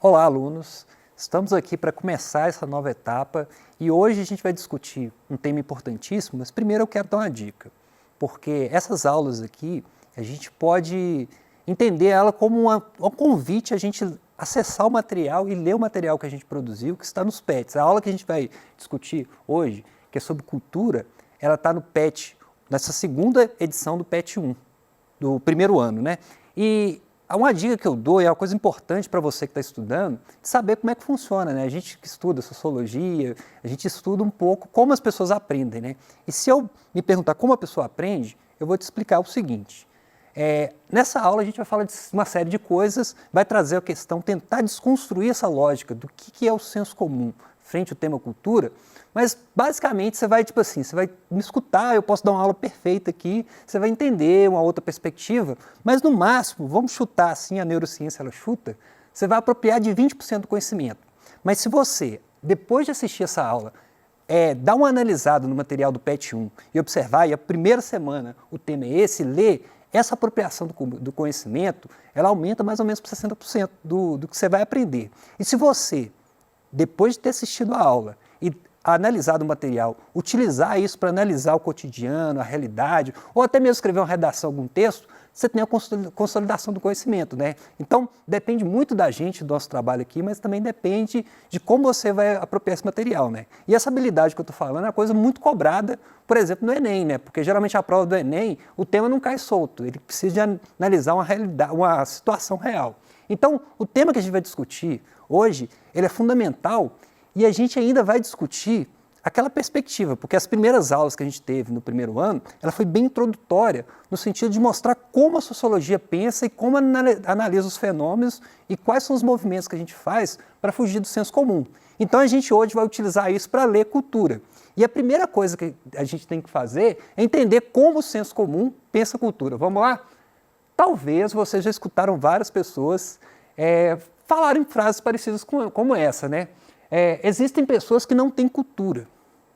Olá, alunos! Estamos aqui para começar essa nova etapa e hoje a gente vai discutir um tema importantíssimo, mas primeiro eu quero dar uma dica, porque essas aulas aqui a gente pode entender ela como um convite a gente acessar o material e ler o material que a gente produziu, que está nos PETs. A aula que a gente vai discutir hoje, que é sobre cultura, ela está no PET, nessa segunda edição do PET 1, do primeiro ano, né? E uma dica que eu dou, e é uma coisa importante para você que está estudando, de saber como é que funciona, né? A gente que estuda sociologia, a gente estuda um pouco como as pessoas aprendem, né? E se eu me perguntar como a pessoa aprende, eu vou te explicar o seguinte. Nessa aula a gente vai falar de uma série de coisas, vai trazer a questão, tentar desconstruir essa lógica do que é o senso comum frente ao tema cultura, mas basicamente você vai, você vai me escutar, eu posso dar uma aula perfeita aqui, você vai entender uma outra perspectiva, mas no máximo, vamos chutar assim, a neurociência ela chuta, você vai apropriar de 20% do conhecimento. Mas se você, depois de assistir essa aula, dar uma analisada no material do PET 1 e observar, e a primeira semana o tema é esse, ler, essa apropriação do conhecimento, ela aumenta mais ou menos para 60% do que você vai aprender. E se você, depois de ter assistido a aula e analisado o material, utilizar isso para analisar o cotidiano, a realidade, ou até mesmo escrever uma redação, algum texto, você tem a consolidação do conhecimento, né? Então, depende muito da gente, do nosso trabalho aqui, mas também depende de como você vai apropriar esse material, né? E essa habilidade que eu estou falando é uma coisa muito cobrada, por exemplo, no Enem, né? Porque geralmente a prova do Enem, o tema não cai solto, ele precisa de analisar uma realidade, uma situação real. Então, o tema que a gente vai discutir hoje, ele é fundamental e a gente ainda vai discutir aquela perspectiva, porque as primeiras aulas que a gente teve no primeiro ano, ela foi bem introdutória, no sentido de mostrar como a sociologia pensa e como analisa os fenômenos e quais são os movimentos que a gente faz para fugir do senso comum. Então a gente hoje vai utilizar isso para ler cultura. E a primeira coisa que a gente tem que fazer é entender como o senso comum pensa a cultura. Vamos lá? Talvez vocês já escutaram várias pessoas falarem frases parecidas como essa, né? Existem pessoas que não têm cultura.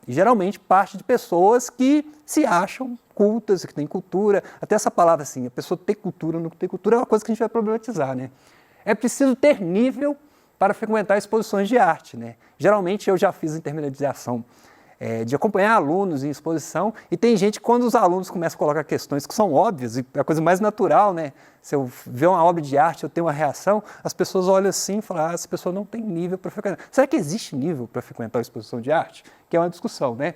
E geralmente parte de pessoas que se acham cultas, que têm cultura. Até essa palavra assim, a pessoa ter cultura ou não ter cultura é uma coisa que a gente vai problematizar, né? É preciso ter nível para frequentar exposições de arte, né? Geralmente eu já fiz intermediação de acompanhar alunos em exposição, e tem gente que quando os alunos começam a colocar questões que são óbvias, e é a coisa mais natural, né? Se eu ver uma obra de arte, eu tenho uma reação, as pessoas olham assim e falam, essa pessoa não tem nível para frequentar. Será que existe nível para frequentar uma exposição de arte? Que é uma discussão, né?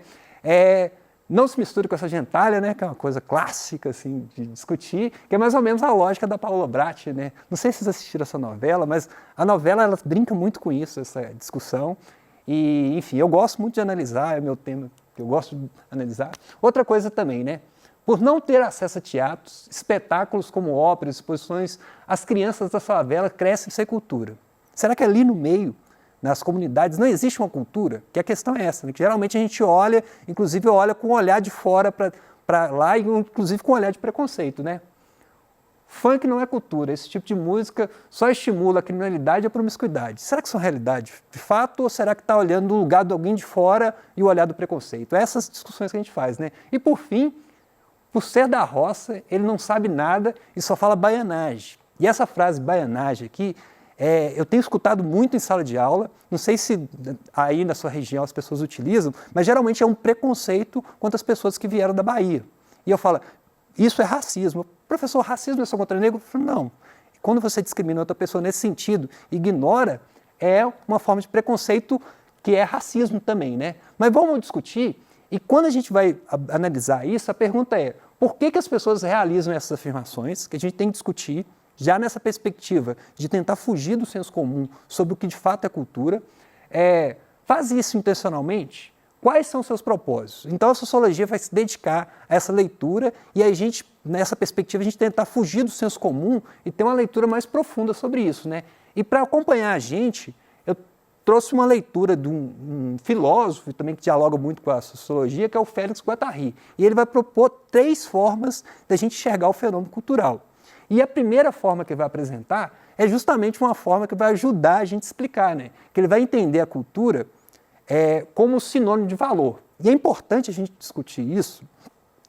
Não se misture com essa gentalha, né? Que é uma coisa clássica, assim, de discutir, que é mais ou menos a lógica da Paula Bratti, né? Não sei se vocês assistiram essa novela, mas a novela, ela brinca muito com isso, essa discussão. E, enfim, eu gosto muito de analisar, é meu tema que eu gosto de analisar. Outra coisa também, né? Por não ter acesso a teatros, espetáculos como óperas, exposições, as crianças da favela crescem sem cultura. Será que ali no meio, nas comunidades, não existe uma cultura? Que a questão é essa, né? Que geralmente a gente olha, inclusive olha com um olhar de fora para lá, e inclusive com um olhar de preconceito, né? Funk não é cultura, esse tipo de música só estimula a criminalidade e a promiscuidade. Será que isso é uma realidade de fato ou será que está olhando do lugar de alguém de fora e o olhar do preconceito? Essas discussões que a gente faz, né? E por fim, por ser da roça, ele não sabe nada e só fala baianagem. E essa frase baianagem aqui, eu tenho escutado muito em sala de aula, não sei se aí na sua região as pessoas utilizam, mas geralmente é um preconceito contra as pessoas que vieram da Bahia. E eu falo, isso é racismo. Professor, racismo é só contra negro? Eu falo, não. Quando você discrimina outra pessoa nesse sentido, ignora, é uma forma de preconceito que é racismo também, né? Mas vamos discutir, e quando a gente vai analisar isso, a pergunta é, por que as pessoas realizam essas afirmações, que a gente tem que discutir, já nessa perspectiva de tentar fugir do senso comum sobre o que de fato é cultura, faz isso intencionalmente? Quais são os seus propósitos? Então a sociologia vai se dedicar a essa leitura e a gente, nessa perspectiva, a gente tentar fugir do senso comum e ter uma leitura mais profunda sobre isso, né? E para acompanhar a gente, eu trouxe uma leitura de um filósofo também que dialoga muito com a sociologia, que é o Félix Guattari. E ele vai propor 3 formas da gente enxergar o fenômeno cultural. E a primeira forma que ele vai apresentar é justamente uma forma que vai ajudar a gente a explicar, né? Que ele vai entender a cultura como sinônimo de valor. E é importante a gente discutir isso,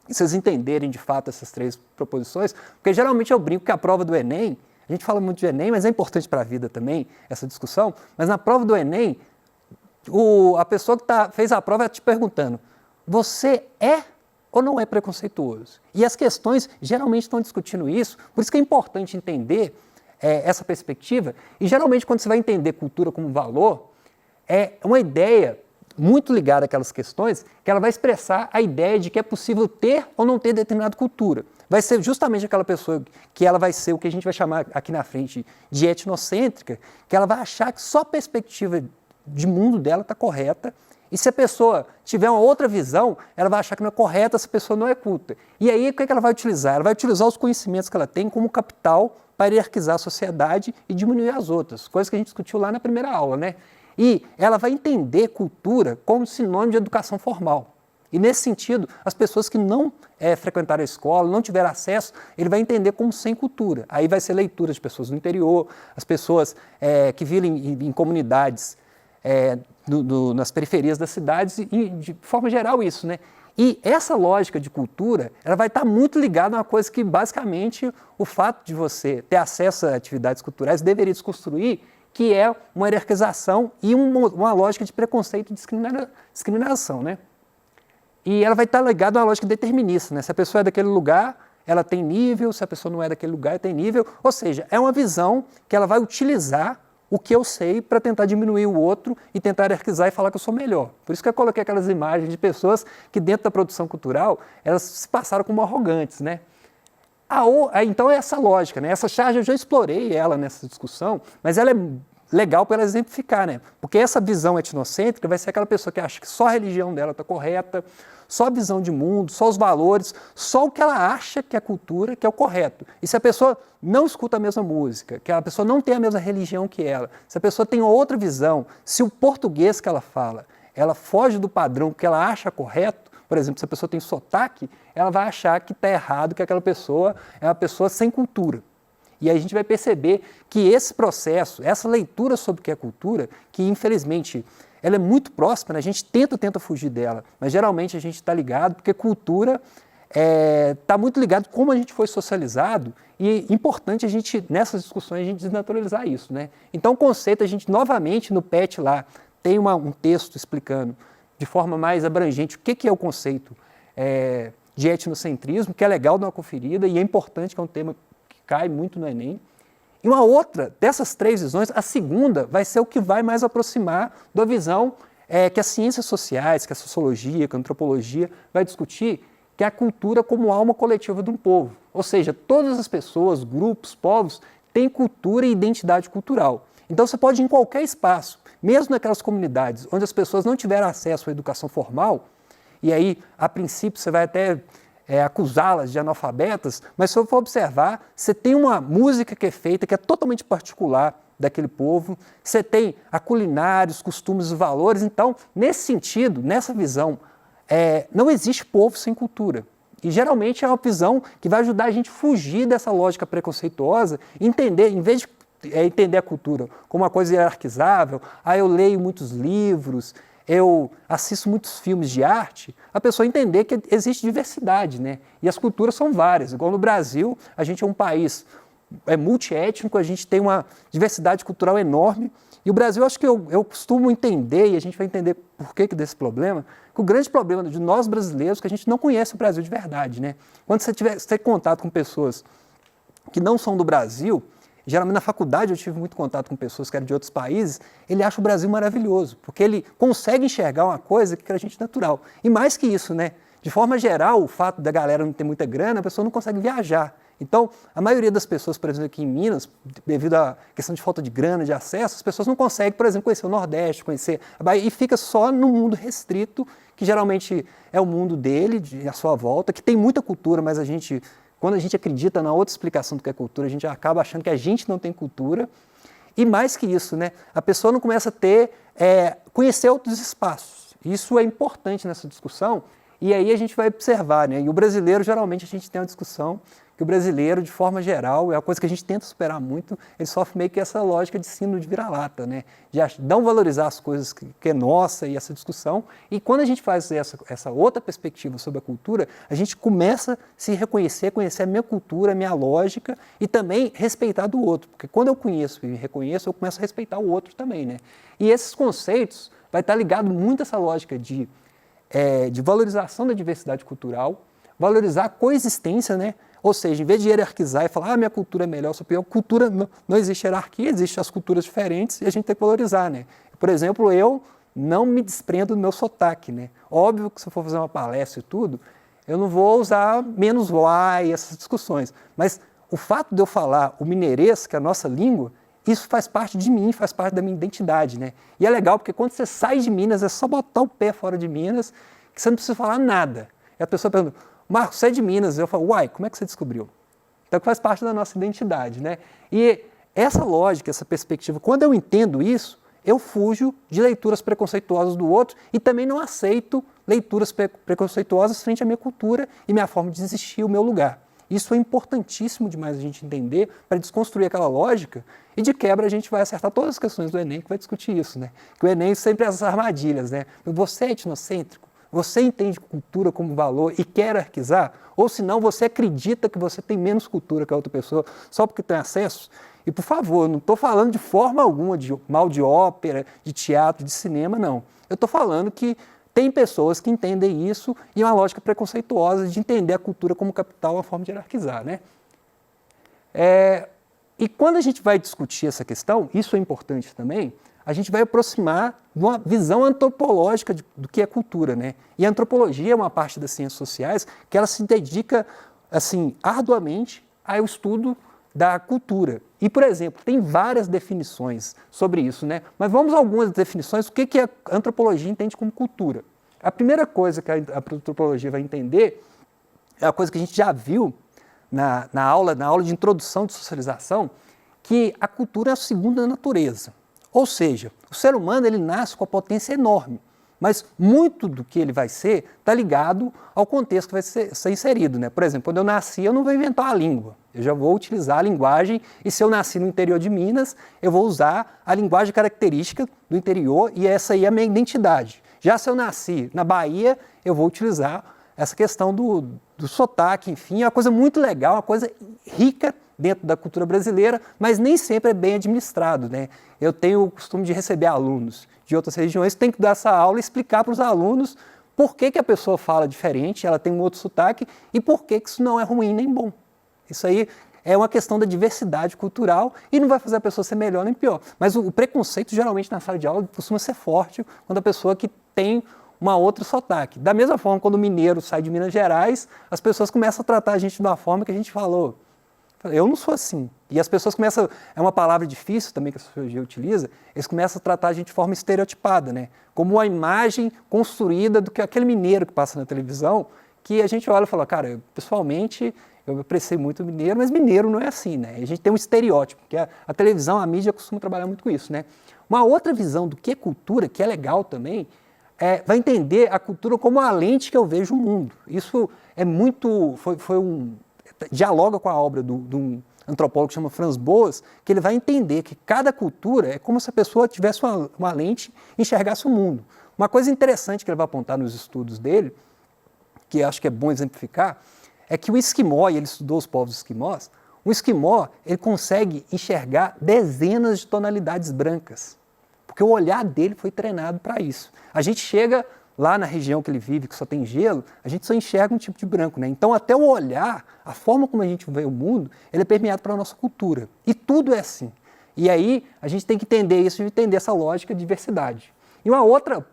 e vocês entenderem de fato essas 3 proposições, porque geralmente eu brinco que a prova do Enem, A gente fala muito de Enem, mas é importante para a vida também, essa discussão. Mas na prova do Enem, a pessoa que fez a prova está te perguntando, você é ou não é preconceituoso? E as questões geralmente estão discutindo isso, por isso que é importante entender essa perspectiva. E geralmente quando você vai entender cultura como valor, é uma ideia muito ligada àquelas questões, que ela vai expressar a ideia de que é possível ter ou não ter determinada cultura. Vai ser justamente aquela pessoa que ela vai ser o que a gente vai chamar aqui na frente de etnocêntrica, que ela vai achar que só a perspectiva de mundo dela está correta, e se a pessoa tiver uma outra visão, ela vai achar que não é correta, essa pessoa não é culta. E aí o que ela vai utilizar? Ela vai utilizar os conhecimentos que ela tem como capital para hierarquizar a sociedade e diminuir as outras, coisas que a gente discutiu lá na primeira aula, né? E ela vai entender cultura como sinônimo de educação formal. E nesse sentido, as pessoas que não frequentaram a escola, não tiveram acesso, ele vai entender como sem cultura. Aí vai ser leitura de pessoas do interior, as pessoas que vivem em comunidades nas periferias das cidades e, de forma geral, isso, né? E essa lógica de cultura, ela vai estar muito ligada a uma coisa que, basicamente, o fato de você ter acesso a atividades culturais deveria desconstruir, que é uma hierarquização e uma lógica de preconceito e discriminação, né? E ela vai estar ligada a uma lógica determinista, né? Se a pessoa é daquele lugar, ela tem nível, se a pessoa não é daquele lugar, ela tem nível. Ou seja, é uma visão que ela vai utilizar o que eu sei para tentar diminuir o outro e tentar hierarquizar e falar que eu sou melhor. Por isso que eu coloquei aquelas imagens de pessoas que dentro da produção cultural, elas se passaram como arrogantes, né? Então é essa lógica, né? Essa charge eu já explorei ela nessa discussão, mas ela é legal para ela exemplificar, né? Porque essa visão etnocêntrica vai ser aquela pessoa que acha que só a religião dela está correta, só a visão de mundo, só os valores, só o que ela acha que é cultura, que é o correto. E se a pessoa não escuta a mesma música, que a pessoa não tem a mesma religião que ela, se a pessoa tem outra visão, se o português que ela fala, ela foge do padrão que ela acha correto, por exemplo, se a pessoa tem sotaque, ela vai achar que está errado, que aquela pessoa é uma pessoa sem cultura. E aí a gente vai perceber que esse processo, essa leitura sobre o que é cultura, que infelizmente ela é muito próxima, né? A gente tenta fugir dela, mas geralmente a gente está ligado, porque cultura está muito ligado como a gente foi socializado, e é importante a gente, nessas discussões, a gente desnaturalizar isso, né? Então o conceito, a gente novamente no PET lá, tem um texto explicando de forma mais abrangente o que é o conceito de etnocentrismo, que é legal dar uma conferida e é importante, que é um tema que cai muito no Enem. E uma outra dessas três visões, a segunda, vai ser o que vai mais aproximar da visão que as ciências sociais, que a sociologia, que a antropologia vai discutir, que é a cultura como alma coletiva de um povo. Ou seja, todas as pessoas, grupos, povos, têm cultura e identidade cultural. Então você pode ir em qualquer espaço, mesmo naquelas comunidades onde as pessoas não tiveram acesso à educação formal, e aí, a princípio, você vai até acusá-las de analfabetas, mas se eu for observar, você tem uma música que é feita, que é totalmente particular daquele povo, você tem a culinária, os costumes, os valores. Então, nesse sentido, nessa visão, não existe povo sem cultura. E geralmente é uma visão que vai ajudar a gente a fugir dessa lógica preconceituosa, entender, em vez de entender a cultura como uma coisa hierarquizável, eu leio muitos livros, eu assisto muitos filmes de arte, a pessoa entender que existe diversidade, né? E as culturas são várias. Igual no Brasil, a gente é um país multiétnico, a gente tem uma diversidade cultural enorme. E o Brasil, acho que eu costumo entender, e a gente vai entender por que desse problema, que o grande problema de nós brasileiros é que a gente não conhece o Brasil de verdade, né? Quando você tem contato com pessoas que não são do Brasil, geralmente na faculdade eu tive muito contato com pessoas que eram de outros países, ele acha o Brasil maravilhoso, porque ele consegue enxergar uma coisa que é a gente natural. E mais que isso, né? De forma geral, o fato da galera não ter muita grana, a pessoa não consegue viajar. Então, a maioria das pessoas, por exemplo, aqui em Minas, devido à questão de falta de grana, de acesso, as pessoas não conseguem, por exemplo, conhecer o Nordeste, conhecer a Bahia, e fica só no mundo restrito, que geralmente é o mundo dele, à sua volta, que tem muita cultura, mas quando a gente acredita na outra explicação do que é cultura, a gente acaba achando que a gente não tem cultura. E mais que isso, né? A pessoa não começa a conhecer outros espaços. Isso é importante nessa discussão, E aí a gente vai observar, né? E o brasileiro, geralmente, a gente tem uma discussão que o brasileiro, de forma geral, é uma coisa que a gente tenta superar muito, ele sofre meio que essa lógica de síndrome de vira-lata, né? De não valorizar as coisas que é nossa e essa discussão. E quando a gente faz essa outra perspectiva sobre a cultura, a gente começa a se reconhecer, conhecer a minha cultura, a minha lógica e também respeitar do outro. Porque quando eu conheço e me reconheço, eu começo a respeitar o outro também, né? E esses conceitos vai estar ligado muito a essa lógica de valorização da diversidade cultural, valorizar a coexistência, né? Ou seja, em vez de hierarquizar e falar, minha cultura é melhor, sua pior, cultura, não existe hierarquia, existem as culturas diferentes e a gente tem que valorizar, né? Por exemplo, eu não me desprendo do meu sotaque, né? Óbvio que se eu for fazer uma palestra e tudo, eu não vou usar menos y, essas discussões, mas o fato de eu falar o mineirês, que é a nossa língua, isso faz parte de mim, faz parte da minha identidade, né? E é legal porque quando você sai de Minas, é só botar o pé fora de Minas, que você não precisa falar nada. E a pessoa pergunta, Marcos, você é de Minas? Eu falo, uai, como é que você descobriu? Então faz parte da nossa identidade, né? E essa lógica, essa perspectiva, quando eu entendo isso, eu fujo de leituras preconceituosas do outro e também não aceito leituras preconceituosas frente à minha cultura e minha forma de existir, o meu lugar. Isso é importantíssimo demais a gente entender para desconstruir aquela lógica e de quebra a gente vai acertar todas as questões do Enem que vai discutir isso, né? Que o Enem sempre é essas armadilhas, né? Você é etnocêntrico? Você entende cultura como valor e quer hierarquizar? Ou senão você acredita que você tem menos cultura que a outra pessoa só porque tem acesso? E por favor, não estou falando de forma alguma de mal de ópera, de teatro, de cinema, não. Eu estou falando que tem pessoas que entendem isso e uma lógica preconceituosa de entender a cultura como capital, uma forma de hierarquizar, né? E quando a gente vai discutir essa questão, isso é importante também, a gente vai aproximar de uma visão antropológica do que é cultura, né? E a antropologia é uma parte das ciências sociais que ela se dedica, assim, arduamente ao estudo da cultura. E, por exemplo, tem várias definições sobre isso, né? Mas vamos a algumas definições, o que a antropologia entende como cultura. A primeira coisa que a antropologia vai entender é a coisa que a gente já viu na aula de introdução de socialização, que a cultura é a segunda natureza. Ou seja, o ser humano ele nasce com a potência enorme, mas muito do que ele vai ser está ligado ao contexto que vai ser inserido, né? Por exemplo, quando eu nasci, eu não vou inventar a língua, eu já vou utilizar a linguagem, e se eu nasci no interior de Minas, eu vou usar a linguagem característica do interior, e essa aí é a minha identidade. Já se eu nasci na Bahia, eu vou utilizar essa questão do sotaque, enfim, é uma coisa muito legal, uma coisa rica dentro da cultura brasileira, mas nem sempre é bem administrado, né? Eu tenho o costume de receber alunos de outras regiões, tenho que dar essa aula e explicar para os alunos por que a pessoa fala diferente, ela tem um outro sotaque e por que isso não é ruim nem bom. Isso aí é uma questão da diversidade cultural e não vai fazer a pessoa ser melhor nem pior. Mas o preconceito, geralmente, na sala de aula, costuma ser forte quando a pessoa que tem uma outra sotaque. Da mesma forma, quando o mineiro sai de Minas Gerais, as pessoas começam a tratar a gente de uma forma que a gente falou. Eu não sou assim. E as pessoas começam, é uma palavra difícil também que a sociologia utiliza, eles começam a tratar a gente de forma estereotipada, né? Como uma imagem construída do que aquele mineiro que passa na televisão, que a gente olha e fala, cara, pessoalmente, eu apreciei muito o mineiro, mas mineiro não é assim, né? A gente tem um estereótipo, que a televisão, a mídia costuma trabalhar muito com isso, né? Uma outra visão do que é cultura, que é legal também, vai entender a cultura como a lente que eu vejo o mundo. Isso é muito, dialoga com a obra de um antropólogo que chama Franz Boas, que ele vai entender que cada cultura é como se a pessoa tivesse uma lente e enxergasse o mundo. Uma coisa interessante que ele vai apontar nos estudos dele, que acho que é bom exemplificar, é que o esquimó, e ele estudou os povos esquimós, o esquimó ele consegue enxergar dezenas de tonalidades brancas, porque o olhar dele foi treinado para isso. A gente chega lá na região que ele vive, que só tem gelo, a gente só enxerga um tipo de branco, né? Então até o olhar, a forma como a gente vê o mundo, ele é permeado pela nossa cultura. E tudo é assim. E aí a gente tem que entender isso e entender essa lógica de diversidade. E uma outra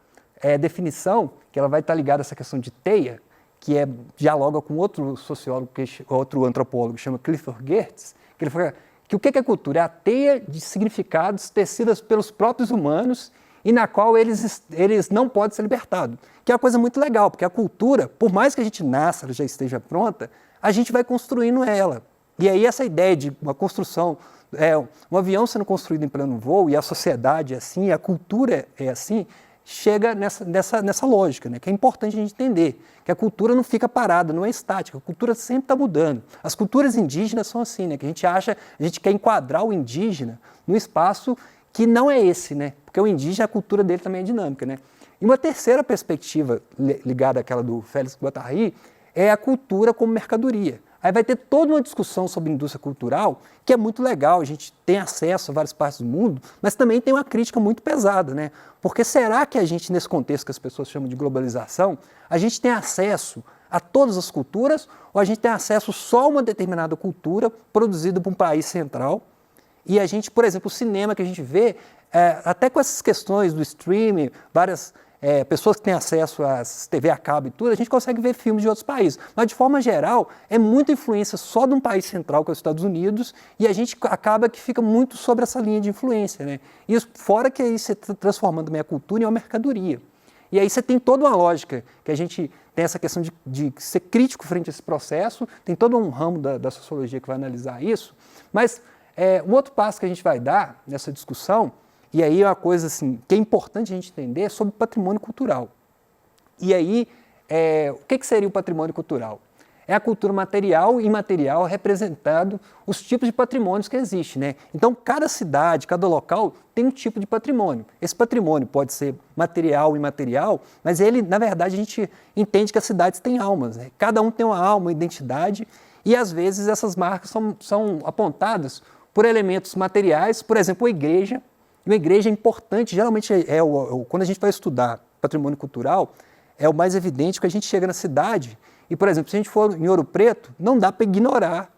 definição, que ela vai estar ligada a essa questão de teia, que dialoga com outro sociólogo, outro antropólogo, que chama Clifford Geertz, que ele fala que o que é cultura? É a teia de significados tecidas pelos próprios humanos e na qual eles não podem ser libertados. Que é uma coisa muito legal, porque a cultura, por mais que a gente nasça, ela já esteja pronta, a gente vai construindo ela. E aí essa ideia de uma construção, um avião sendo construído em pleno voo, e a sociedade é assim, a cultura é assim, chega nessa lógica, né? Que é importante a gente entender, que a cultura não fica parada, não é estática, a cultura sempre está mudando. As culturas indígenas são assim, né? Que a gente quer enquadrar o indígena num espaço que não é esse, né? Porque o indígena, a cultura dele também é dinâmica, né? E uma terceira perspectiva ligada àquela do Félix Guattari é a cultura como mercadoria. Aí vai ter toda uma discussão sobre indústria cultural, que é muito legal, a gente tem acesso a várias partes do mundo, mas também tem uma crítica muito pesada, né? Porque será que a gente, nesse contexto que as pessoas chamam de globalização, a gente tem acesso a todas as culturas ou a gente tem acesso só a uma determinada cultura produzida por um país central? E a gente, por exemplo, o cinema que a gente vê, até com essas questões do streaming, várias pessoas que têm acesso a TV a cabo e tudo, a gente consegue ver filmes de outros países. Mas, de forma geral, é muita influência só de um país central, que é os Estados Unidos, e a gente acaba que fica muito sobre essa linha de influência, né? Isso, fora que aí você está transformando também a cultura em uma mercadoria. E aí você tem toda uma lógica, que a gente tem essa questão de ser crítico frente a esse processo, tem todo um ramo da sociologia que vai analisar isso, mas um outro passo que a gente vai dar nessa discussão, e aí é uma coisa assim, que é importante a gente entender, é sobre patrimônio cultural. E aí, o que seria o patrimônio cultural? É a cultura material e imaterial representado os tipos de patrimônios que existem, né? Então, cada cidade, cada local tem um tipo de patrimônio. Esse patrimônio pode ser material e imaterial, mas ele, na verdade, a gente entende que as cidades têm almas, né? Cada um tem uma alma, uma identidade, e às vezes essas marcas são apontadas por elementos materiais, por exemplo, a igreja. E uma igreja é importante, geralmente quando a gente vai estudar patrimônio cultural, é o mais evidente que a gente chega na cidade e, por exemplo, se a gente for em Ouro Preto, não dá para ignorar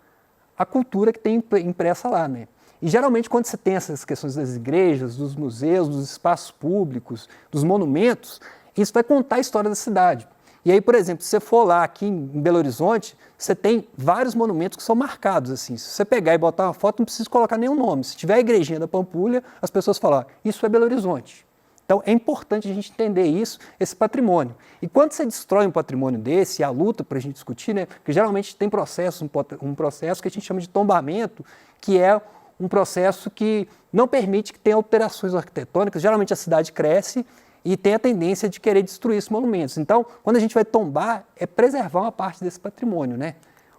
a cultura que tem impressa lá, né? E geralmente quando você tem essas questões das igrejas, dos museus, dos espaços públicos, dos monumentos, isso vai contar a história da cidade. E aí, por exemplo, se você for lá aqui em Belo Horizonte, você tem vários monumentos que são marcados, assim. Se você pegar e botar uma foto, não precisa colocar nenhum nome. Se tiver a igrejinha da Pampulha, as pessoas falam, isso é Belo Horizonte. Então, é importante a gente entender isso, esse patrimônio. E quando você destrói um patrimônio desse, e a luta para a gente discutir, né? Porque geralmente tem um processo que a gente chama de tombamento, que é um processo que não permite que tenha alterações arquitetônicas. Geralmente a cidade cresce e tem a tendência de querer destruir esses monumentos. Então, quando a gente vai tombar, é preservar uma parte desse patrimônio, né?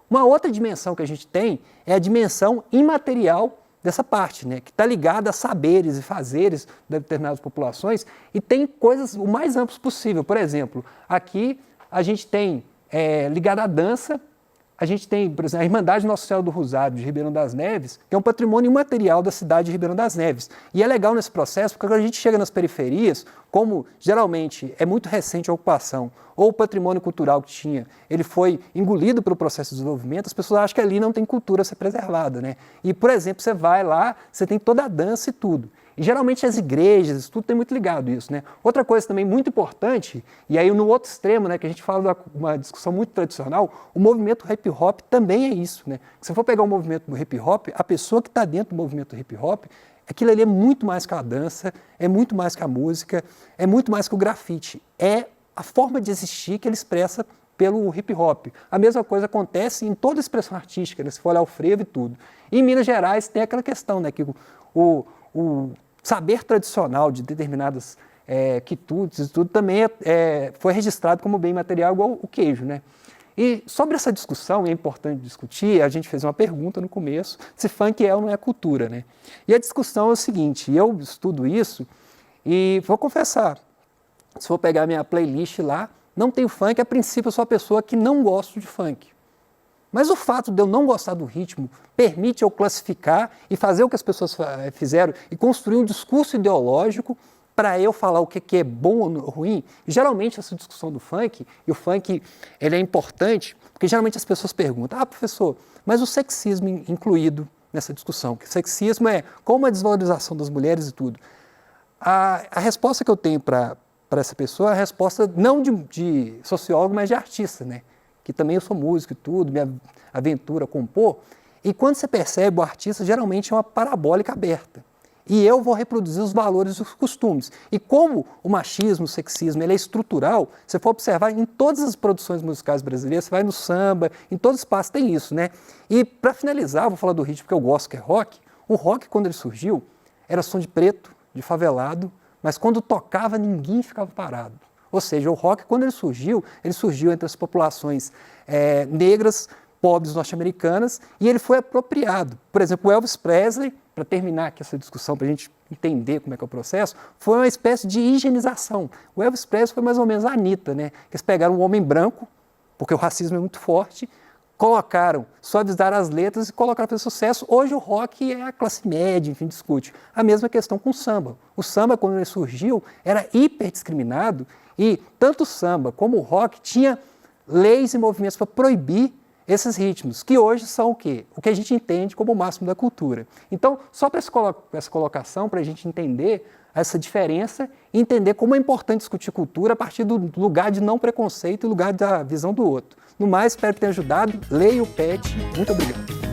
Uma outra dimensão que a gente tem é a dimensão imaterial dessa parte, né? Que está ligada a saberes e fazeres de determinadas populações e tem coisas o mais amplas possível. Por exemplo, aqui a gente tem, ligado à dança, a gente tem, por exemplo, a Irmandade Nossa Senhora do Rosário de Ribeirão das Neves, que é um patrimônio imaterial da cidade de Ribeirão das Neves. E é legal nesse processo, porque quando a gente chega nas periferias, como geralmente é muito recente a ocupação, ou o patrimônio cultural que tinha, ele foi engolido pelo processo de desenvolvimento, as pessoas acham que ali não tem cultura a ser preservada, né? E, por exemplo, você vai lá, você tem toda a dança e tudo. E geralmente as igrejas, tudo tem muito ligado isso, né? Outra coisa também muito importante, e aí no outro extremo, né, que a gente fala de uma discussão muito tradicional, o movimento hip hop também é isso, né? Se você for pegar o movimento do hip hop, a pessoa que está dentro do movimento hip hop, aquilo ali é muito mais que a dança, é muito mais que a música, é muito mais que o grafite. É a forma de existir que ele expressa pelo hip hop. A mesma coisa acontece em toda a expressão artística, né? Se for olhar o frevo e tudo. E em Minas Gerais tem aquela questão, né, que o saber tradicional de determinadas quitutes e tudo também foi registrado como bem material igual o queijo, né? E sobre essa discussão, é importante discutir, a gente fez uma pergunta no começo, se funk é ou não é cultura, né? E a discussão é o seguinte, eu estudo isso e vou confessar, se for pegar minha playlist lá, não tem funk, a princípio eu sou a pessoa que não gosto de funk. Mas o fato de eu não gostar do ritmo permite eu classificar e fazer o que as pessoas fizeram e construir um discurso ideológico para eu falar o que é bom ou ruim. E, geralmente essa discussão do funk, e o funk ele é importante, porque geralmente as pessoas perguntam, professor, mas o sexismo incluído nessa discussão, que sexismo é como a desvalorização das mulheres e tudo. A resposta que eu tenho para essa pessoa é a resposta não de sociólogo, mas de artista, né? Que também eu sou músico e tudo, minha aventura compor, e quando você percebe o artista, geralmente é uma parabólica aberta. E eu vou reproduzir os valores e os costumes. E como o machismo, o sexismo, ele é estrutural, você for observar em todas as produções musicais brasileiras, você vai no samba, em todo espaço tem isso, né? E para finalizar, vou falar do ritmo que eu gosto, que é rock. O rock, quando ele surgiu, era som de preto, de favelado, mas quando tocava ninguém ficava parado. Ou seja, o rock, quando ele surgiu entre as populações negras, pobres norte-americanas, e ele foi apropriado. Por exemplo, o Elvis Presley, para terminar aqui essa discussão, para a gente entender como é que é o processo, foi uma espécie de higienização. O Elvis Presley foi mais ou menos a Anitta, né? Eles pegaram um homem branco, porque o racismo é muito forte, colocaram, suavizaram as letras e colocaram para fazer sucesso. Hoje o rock é a classe média, enfim, discute. A mesma questão com o samba. O samba, quando ele surgiu, era hiper discriminado e tanto o samba como o rock tinha leis e movimentos para proibir esses ritmos, que hoje são o quê? O que a gente entende como o máximo da cultura. Então, só para essa colocação, para a gente entender essa diferença e entender como é importante discutir cultura a partir do lugar de não preconceito e lugar da visão do outro. No mais, espero que tenha ajudado. Leia o PET. Muito obrigado.